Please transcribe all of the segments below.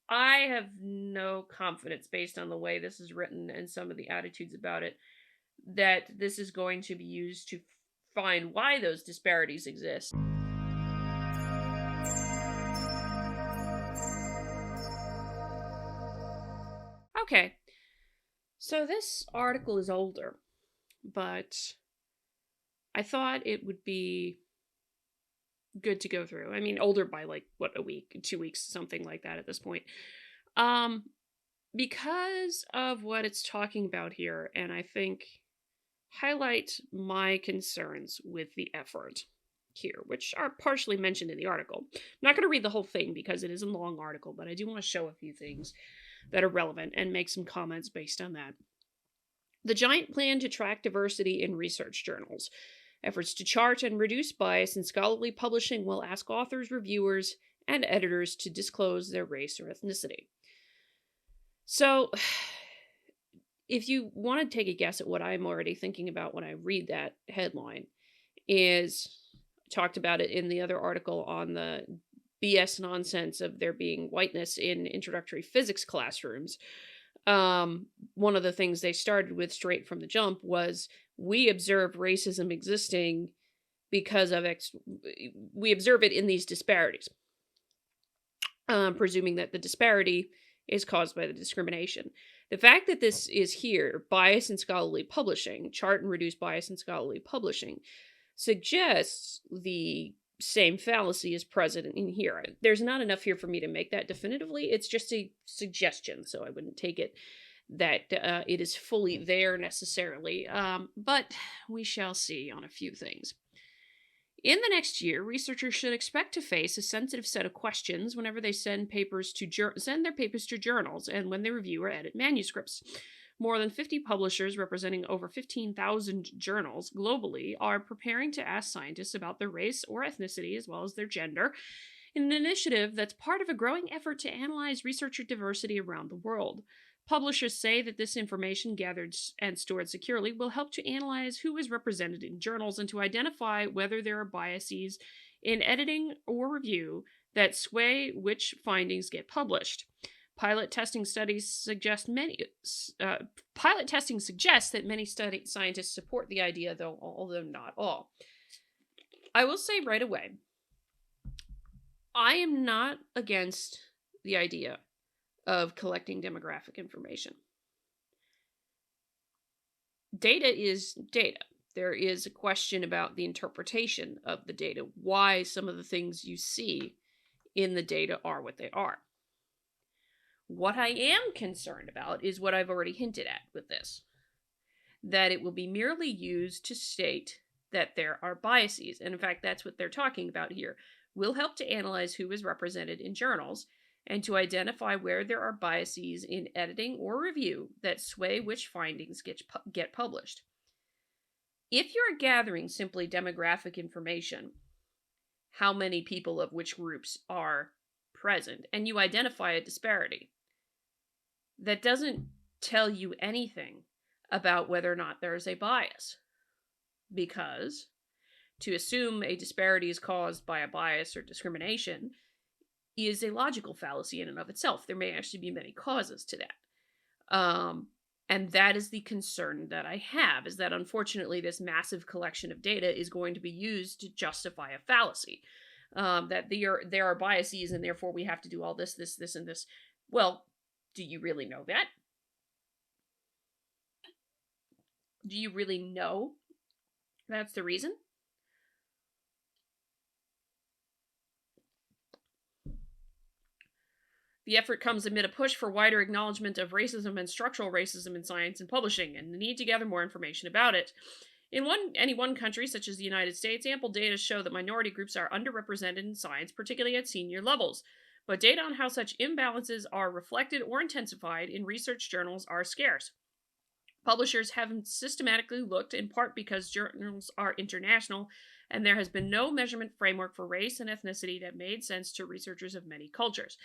I have no confidence based on the way this is written and some of the attitudes about it that this is going to be used to find why those disparities exist. Okay, so this article is older, but I thought it would be good to go through. I mean, older by like what, a week, 2 weeks, something like that at this point. Um, because of what it's talking about here, and I think highlight my concerns with the effort here, which are partially mentioned in the article. I'm not going to read the whole thing because it is a long article, but I do want to show a few things that are relevant and make some comments based on that. The giant plan to track diversity in research journals. Efforts to chart and reduce bias in scholarly publishing will ask authors, reviewers, and editors to disclose their race or ethnicity. So, if you want to take a guess at what I'm already thinking about when I read that headline, is talked about it in the other article on the BS nonsense of there being whiteness in introductory physics classrooms. One of the things they started with straight from the jump was we observe racism existing because of we observe it in these disparities, presuming that the disparity is caused by the discrimination. The fact that this is here, bias in scholarly publishing, chart and reduce bias in scholarly publishing, suggests the same fallacy is present in here. There's not enough here for me to make that definitively. It's just a suggestion, so I wouldn't take it that it is fully there necessarily. But we shall see on a few things. In the next year, researchers should expect to face a sensitive set of questions whenever they send send their papers to journals and when they review or edit manuscripts. More than 50 publishers representing over 15,000 journals globally are preparing to ask scientists about their race or ethnicity as well as their gender in an initiative that's part of a growing effort to analyze researcher diversity around the world. Publishers say that this information gathered and stored securely will help to analyze who is represented in journals and to identify whether there are biases in editing or review that sway which findings get published. Pilot testing studies suggest many. Pilot testing suggests that many scientists support the idea, though although not all. I will say right away, I am not against the idea of collecting demographic information. Data is data. There is a question about the interpretation of the data, why some of the things you see in the data are what they are. What I am concerned about is what I've already hinted at with this, that it will be merely used to state that there are biases. And in fact, that's what they're talking about here. Will help to analyze who is represented in journals and to identify where there are biases in editing or review that sway which findings get published. If you're gathering simply demographic information, how many people of which groups are present, and you identify a disparity, that doesn't tell you anything about whether or not there is a bias. Because to assume a disparity is caused by a bias or discrimination is a logical fallacy in and of itself. There may actually be many causes to that. And that is the concern that I have, is that unfortunately this massive collection of data is going to be used to justify a fallacy. That there are biases and therefore we have to do all this, and this. Well, do you really know that? Do you really know that's the reason? The effort comes amid a push for wider acknowledgement of racism and structural racism in science and publishing, and the need to gather more information about it. In any one country, such as the United States, ample data show that minority groups are underrepresented in science, particularly at senior levels. But data on how such imbalances are reflected or intensified in research journals are scarce. Publishers haven't systematically looked, in part because journals are international, and there has been no measurement framework for race and ethnicity that made sense to researchers of many cultures.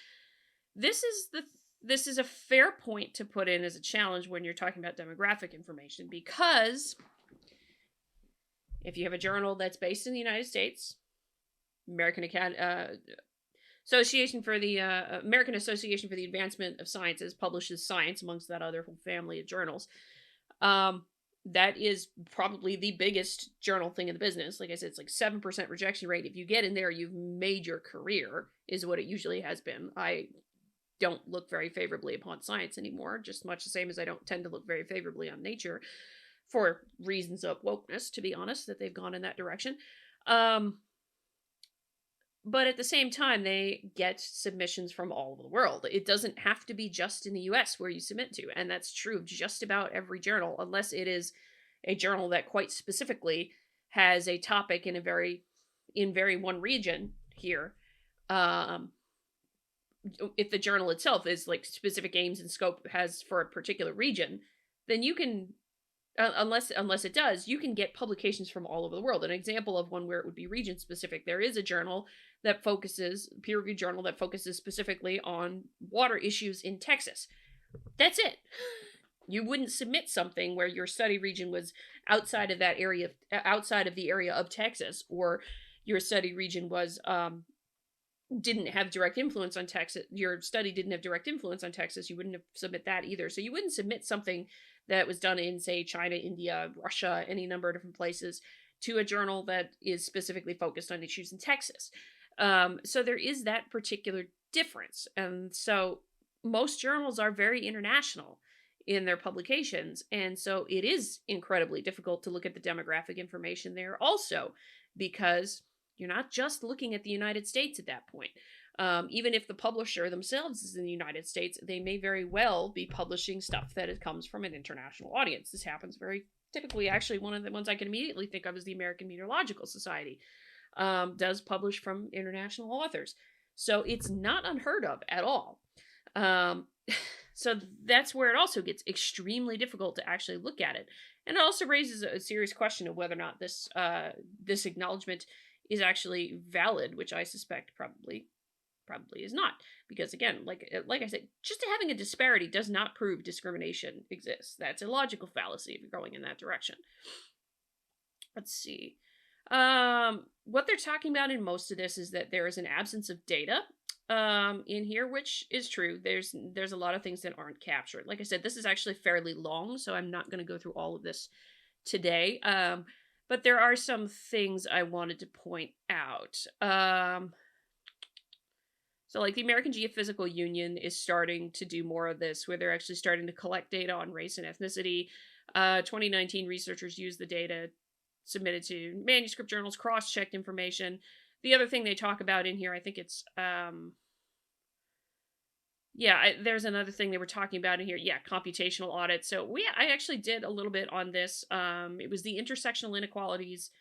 This is a fair point to put in as a challenge when you're talking about demographic information, because if you have a journal that's based in the United States, Association for the American Association for the Advancement of Sciences publishes Science amongst that other whole family of journals. That is probably the biggest journal thing in the business. Like I said, it's like 7% rejection rate. If you get in there, you've made your career, is what it usually has been. I don't look very favorably upon Science anymore, just much the same as I don't tend to look very favorably on Nature, for reasons of wokeness, to be honest, that they've gone in that direction. But at the same time, they get submissions from all over the world. It doesn't have to be just in the US where you submit to, and that's true of just about every journal, unless it is a journal that quite specifically has a topic in very one region here. If the journal itself is like specific aims and scope has for a particular region, then you can, unless it does, you can get publications from all over the world. An example of one where it would be region specific, there is a journal that focuses, peer-reviewed journal that focuses specifically on water issues in Texas. That's it. You wouldn't submit something where your study region was outside of that area, outside of the area of Texas, or your study region was didn't have direct influence on Texas. Your study didn't have direct influence on Texas. You wouldn't have submit that either. So you wouldn't submit something that was done in, say, China, India, Russia, any number of different places, to a journal that is specifically focused on issues in Texas. So there is that particular difference. And so most journals are very international in their publications. And so it is incredibly difficult to look at the demographic information there also, because you're not just looking at the United States at that point. Even if the publisher themselves is in the United States, they may very well be publishing stuff that comes from an international audience. This happens very typically. Actually, one of the ones I can immediately think of is the American Meteorological Society. Does publish from international authors. So it's not unheard of at all. So that's where it also gets extremely difficult to actually look at it. And it also raises a serious question of whether or not this acknowledgement is actually valid, which I suspect probably is not. Because again, like I said, just having a disparity does not prove discrimination exists. That's a logical fallacy if you're going in that direction. Let's see. What they're talking about in most of this is that there is an absence of data in here, which is true. There's a lot of things that aren't captured. Like I said, this is actually fairly long, so I'm not going to go through all of this today. But there are some things I wanted to point out. So like the American Geophysical Union is starting to do more of this, where they're actually starting to collect data on race and ethnicity. 2019 researchers used the data submitted to manuscript journals, cross-checked information. The other thing they talk about in here, I think it's, there's another thing they were talking about in here. Yeah, computational audit. So I actually did a little bit on this. It was the intersectional inequalities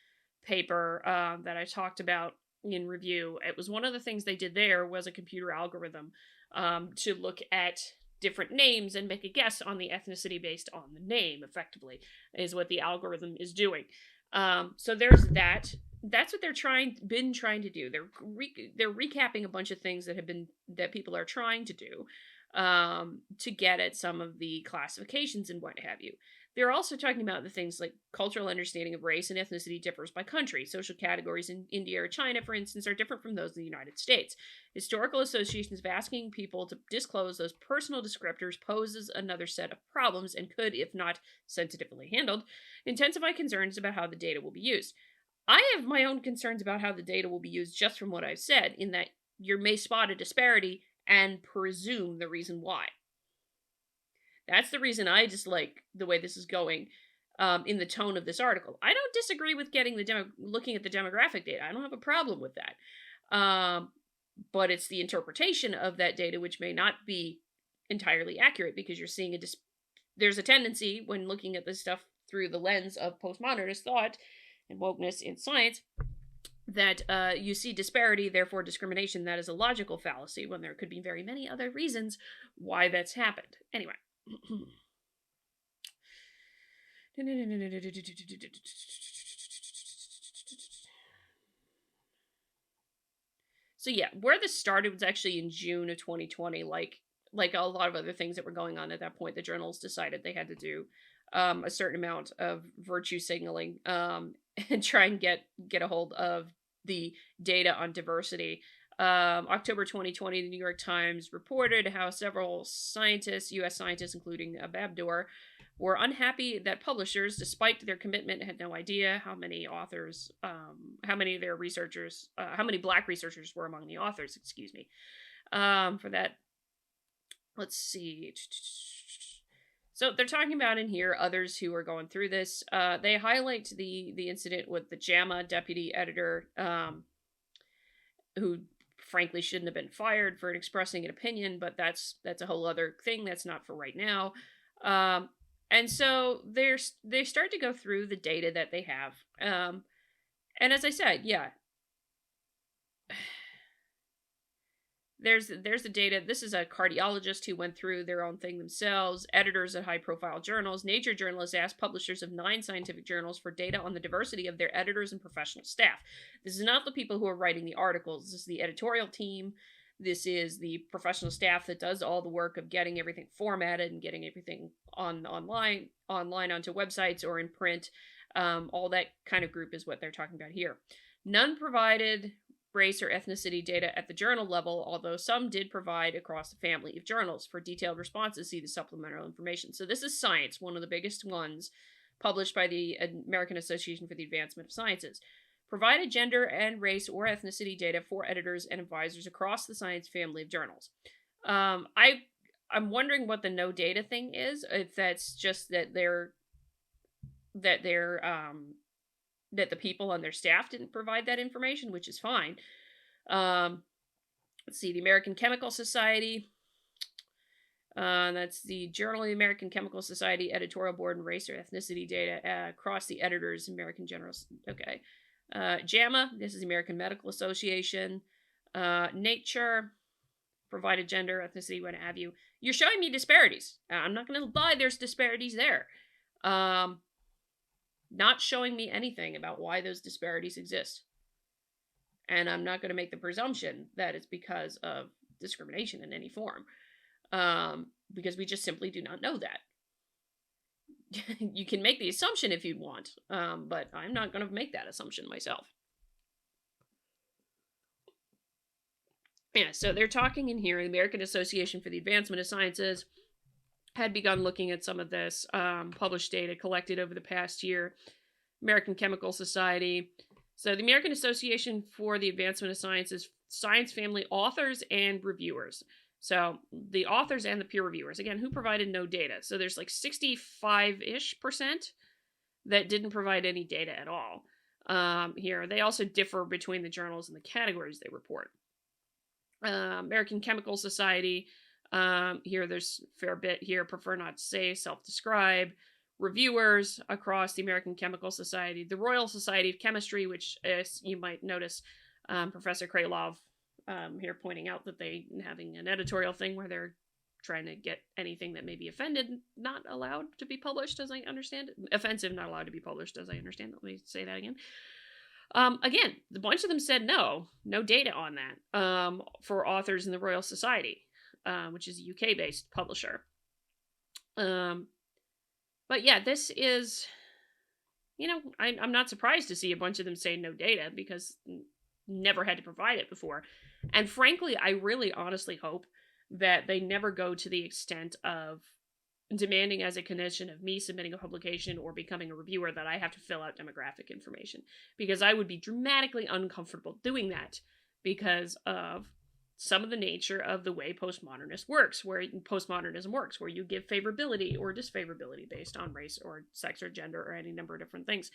paper that I talked about in review. It was one of the things they did there was a computer algorithm to look at different names and make a guess on the ethnicity based on the name, effectively, is what the algorithm is doing. So there's that. That's what they're been trying to do. They're recapping a bunch of things that people are trying to do to get at some of the classifications and what have you. They're also talking about the things like cultural understanding of race and ethnicity differs by country. Social categories in India or China, for instance, are different from those in the United States. Historical associations of asking people to disclose those personal descriptors poses another set of problems and could, if not sensitively handled, intensify concerns about how the data will be used. I have my own concerns about how the data will be used just from what I've said, in that you may spot a disparity and presume the reason why. That's the reason I dislike the way this is going in the tone of this article. I don't disagree with looking at the demographic data. I don't have a problem with that. But it's the interpretation of that data which may not be entirely accurate, because you're seeing there's a tendency when looking at this stuff through the lens of postmodernist thought and wokeness in science that you see disparity, therefore discrimination. That is a logical fallacy, when there could be very many other reasons why that's happened. Anyway. So yeah, where this started was actually in June of 2020. Like a lot of other things that were going on at that point, the journals decided they had to do a certain amount of virtue signaling and try and get a hold of the data on diversity October 2020, the New York Times reported how several scientists, U.S. scientists, including Babdor, were unhappy that publishers, despite their commitment, had no idea how many authors, how many of their researchers, how many Black researchers were among the authors, excuse me. For that, let's see. So they're talking about in here others who are going through this. They highlight the incident with the JAMA deputy editor, who frankly shouldn't have been fired for expressing an opinion, but that's a whole other thing. That's not for right now. And so they start to go through the data that they have. And as I said, yeah, there's the data. This is a cardiologist who went through their own thing themselves. Editors at high-profile journals. Nature journalists asked publishers of 9 scientific journals for data on the diversity of their editors and professional staff. This is not the people who are writing the articles. This is the editorial team. This is the professional staff that does all the work of getting everything formatted and getting everything online onto websites or in print. All that kind of group is what they're talking about here. None provided race or ethnicity data at the journal level, although some did provide across the family of journals. For detailed responses, see the supplemental information. So this is Science, one of the biggest ones, published by the American Association for the Advancement of Sciences. Provided gender and race or ethnicity data for editors and advisors across the Science family of journals. I'm wondering what the no data thing is. If that's just that that the people on their staff didn't provide that information, which is fine. Let's see, the American Chemical Society. That's the Journal of the American Chemical Society editorial board and race or ethnicity data across the editors, American Generals. Okay. JAMA, this is the American Medical Association. Nature, provided gender, ethnicity, what have you. You're showing me disparities. I'm not going to lie, there's disparities there. Not showing me anything about why those disparities exist. And I'm not going to make the presumption that it's because of discrimination in any form. Because we just simply do not know that. You can make the assumption if you want, but I'm not going to make that assumption myself. Yeah, so they're talking in here, the American Association for the Advancement of Sciences had begun looking at some of this published data collected over the past year. American Chemical Society. So the American Association for the Advancement of Sciences, Science family authors and reviewers. So the authors and the peer reviewers, again, who provided no data. So there's like 65-ish% that didn't provide any data at all. Here, they also differ between the journals and the categories they report. American Chemical Society, here there's a fair bit here, prefer not to say, self-describe. Reviewers across the American Chemical Society, the Royal Society of Chemistry, which, as you might notice, Professor Krylov here pointing out that they having an editorial thing where they're trying to get anything that may be offended not allowed to be published, as I understand it. Offensive not allowed to be published, as I understand it. Let me say that again. Again, a bunch of them said no data on that for authors in the Royal Society, which is a UK-based publisher. But yeah, this is, I'm not surprised to see a bunch of them say no data because never had to provide it before. And frankly, I really honestly hope that they never go to the extent of demanding as a condition of me submitting a publication or becoming a reviewer that I have to fill out demographic information, because I would be dramatically uncomfortable doing that because of some of the nature of the way postmodernism works, where you give favorability or disfavorability based on race or sex or gender or any number of different things.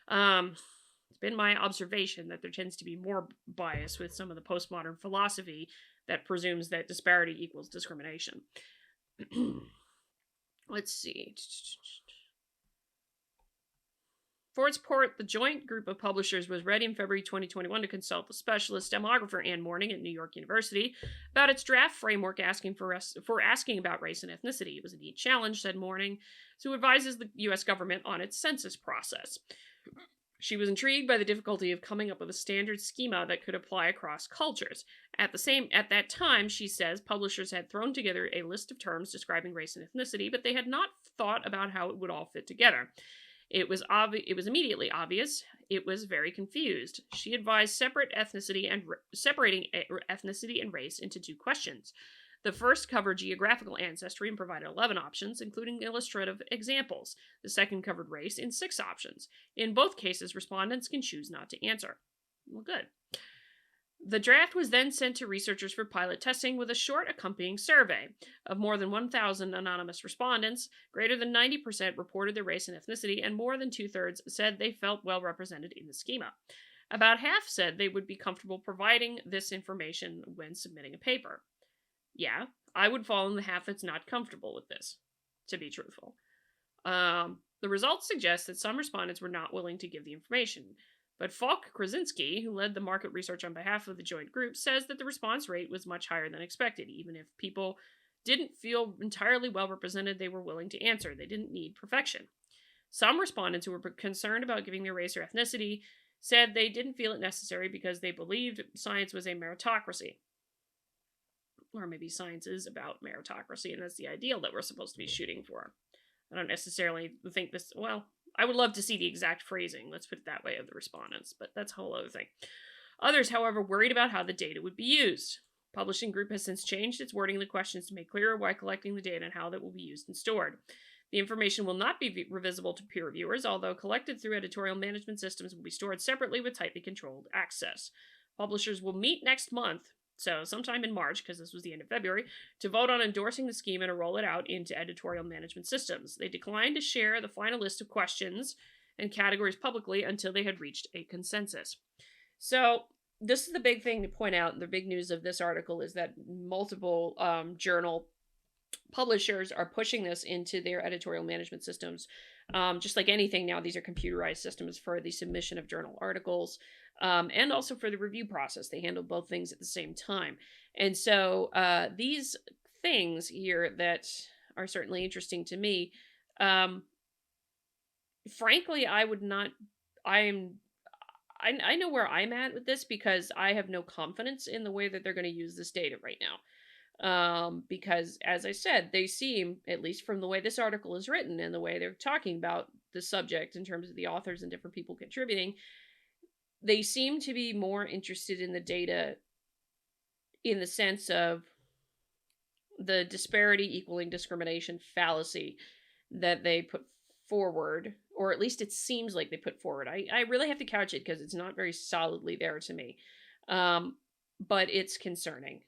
It's been my observation that there tends to be more bias with some of the postmodern philosophy that presumes that disparity equals discrimination. Let's see. For its part, the joint group of publishers was ready in February 2021 to consult the specialist demographer Anne Morning at New York University about its draft framework asking about race and ethnicity. It was a neat challenge, said Morning, who advises the U.S. government on its census process. She was intrigued by the difficulty of coming up with a standard schema that could apply across cultures. At that time, she says, publishers had thrown together a list of terms describing race and ethnicity, but they had not thought about how it would all fit together. It was immediately obvious it was very confused. She advised separating ethnicity and race into 2 questions. The first covered geographical ancestry and provided 11 options, including illustrative examples. The second covered race in 6 options. In both cases, respondents can choose not to answer. Well, good. The draft was then sent to researchers for pilot testing with a short accompanying survey. Of more than 1,000 anonymous respondents, greater than 90% reported their race and ethnicity, and more than 2/3 said they felt well represented in the schema. About half said they would be comfortable providing this information when submitting a paper. Yeah, I would fall in the half that's not comfortable with this, to be truthful. The results suggest that some respondents were not willing to give the information. But Falk Krasinski, who led the market research on behalf of the joint group, says that the response rate was much higher than expected. Even if people didn't feel entirely well represented, they were willing to answer. They didn't need perfection. Some respondents who were concerned about giving their race or ethnicity said they didn't feel it necessary because they believed science was a meritocracy. Or maybe science is about meritocracy, and that's the ideal that we're supposed to be shooting for. I don't necessarily think this, well, I would love to see the exact phrasing, let's put it that way, of the respondents, but that's a whole other thing. Others, however, worried about how the data would be used. Publishing group has since changed its wording in the questions to make clearer why collecting the data and how that will be used and stored. The information will not be visible to peer reviewers, although collected through editorial management systems will be stored separately with tightly controlled access. Publishers will meet next month, so sometime in March, because this was the end of February, to vote on endorsing the scheme and to roll it out into editorial management systems. They declined to share the final list of questions and categories publicly until they had reached a consensus. So this is the big thing to point out. The big news of this article is that multiple journal publishers are pushing this into their editorial management systems. Just like anything now, these are computerized systems for the submission of journal articles. And also for the review process. They handle both things at the same time. And so these things here that are certainly interesting to me, frankly, I would not, I know where I'm at with this because I have no confidence in the way that they're going to use this data right now. Because as I said, they seem, at least from the way this article is written and the way they're talking about the subject in terms of the authors and different people contributing, they seem to be more interested in the data in the sense of the disparity equaling discrimination fallacy that they put forward, or at least it seems like they put forward. I really have to couch it because it's not very solidly there to me. But it's concerning.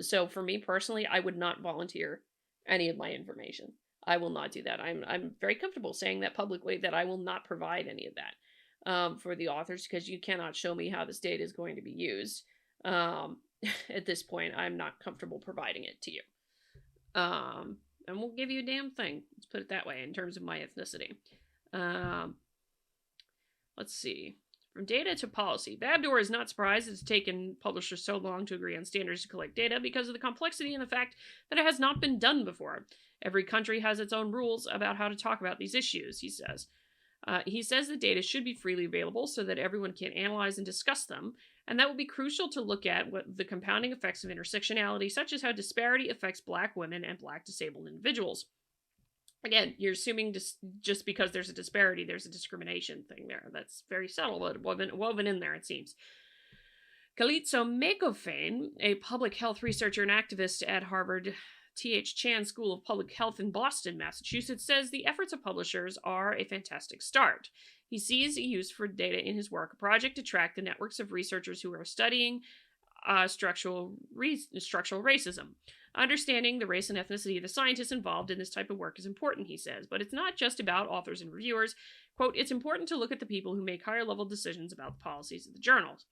So for me personally, I would not volunteer any of my information. I will not do that. I'm very comfortable saying that publicly, that I will not provide any of that. For the authors, because you cannot show me how this data is going to be used. At this point, I'm not comfortable providing it to you. And we'll give you a damn thing. Let's put it that way in terms of my ethnicity. Let's see. From data to policy. Babdor is not surprised it's taken publishers so long to agree on standards to collect data because of the complexity and the fact that it has not been done before. Every country has its own rules about how to talk about these issues, he says. He says the data should be freely available so that everyone can analyze and discuss them, and that will be crucial to look at what the compounding effects of intersectionality, such as how disparity affects Black women and Black disabled individuals. Again, you're assuming just because there's a disparity, there's a discrimination thing there. That's very subtle, but woven in there, it seems. Kalitso Mekofane, a public health researcher and activist at Harvard T.H. Chan School of Public Health in Boston, Massachusetts, says the efforts of publishers are a fantastic start. He sees a use for data in his work, a project to track the networks of researchers who are studying structural racism. Understanding the race and ethnicity of the scientists involved in this type of work is important, he says, but it's not just about authors and reviewers. Quote, it's important to look at the people who make higher-level decisions about the policies of the journals.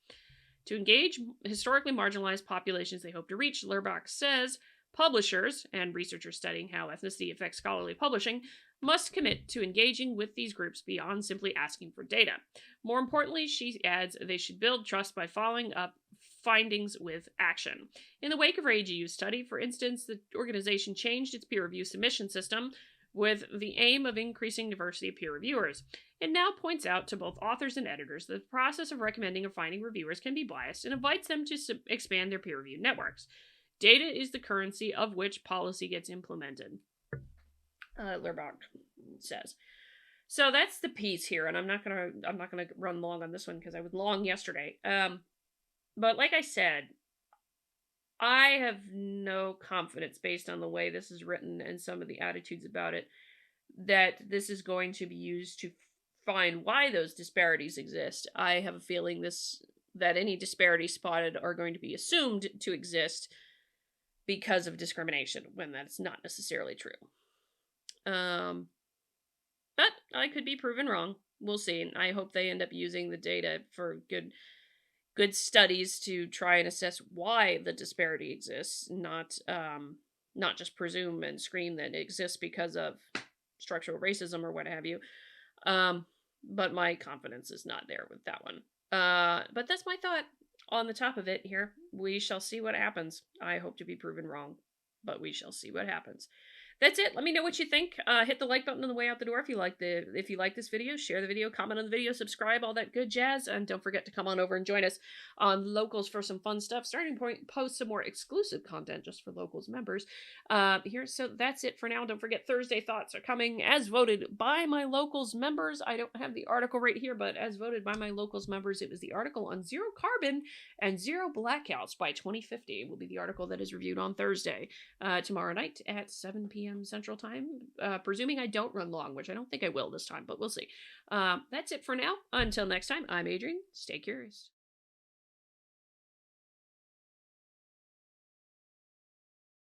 To engage historically marginalized populations they hope to reach, Lerbach says, publishers, and researchers studying how ethnicity affects scholarly publishing, must commit to engaging with these groups beyond simply asking for data. More importantly, she adds, they should build trust by following up findings with action. In the wake of her AGU study, for instance, the organization changed its peer review submission system with the aim of increasing diversity of peer reviewers. It now points out to both authors and editors that the process of recommending or finding reviewers can be biased and invites them to expand their peer review networks. Data is the currency of which policy gets implemented, Lerbach says. So that's the piece here, and I'm not gonna run long on this one because I was long yesterday. But like I said, I have no confidence based on the way this is written and some of the attitudes about it that this is going to be used to find why those disparities exist. I have a feeling that any disparities spotted are going to be assumed to exist because of discrimination when that's not necessarily true. Um, but I could be proven wrong. We'll see. I hope they end up using the data for good studies to try and assess why the disparity exists, not just presume and scream that it exists because of structural racism or what have you. Um, but my confidence is not there with that one. But that's my thought on the top of it here. We shall see what happens. I hope to be proven wrong, but we shall see what happens. That's it. Let me know what you think. Hit the like button on the way out the door if you like this video. Share the video, comment on the video, subscribe, all that good jazz, and don't forget to come on over and join us on Locals for some fun stuff. Starting Point post some more exclusive content just for Locals members. Here, so that's it for now. Don't forget Thursday thoughts are coming as voted by my Locals members. I don't have the article right here, but as voted by my Locals members, it was the article on zero carbon and zero blackouts by 2050. Will be the article that is reviewed on Thursday, tomorrow night at 7 p.m. Central Time, presuming I don't run long, which I don't think I will this time, but we'll see. That's it for now. Until next time, I'm Adrian. Stay curious.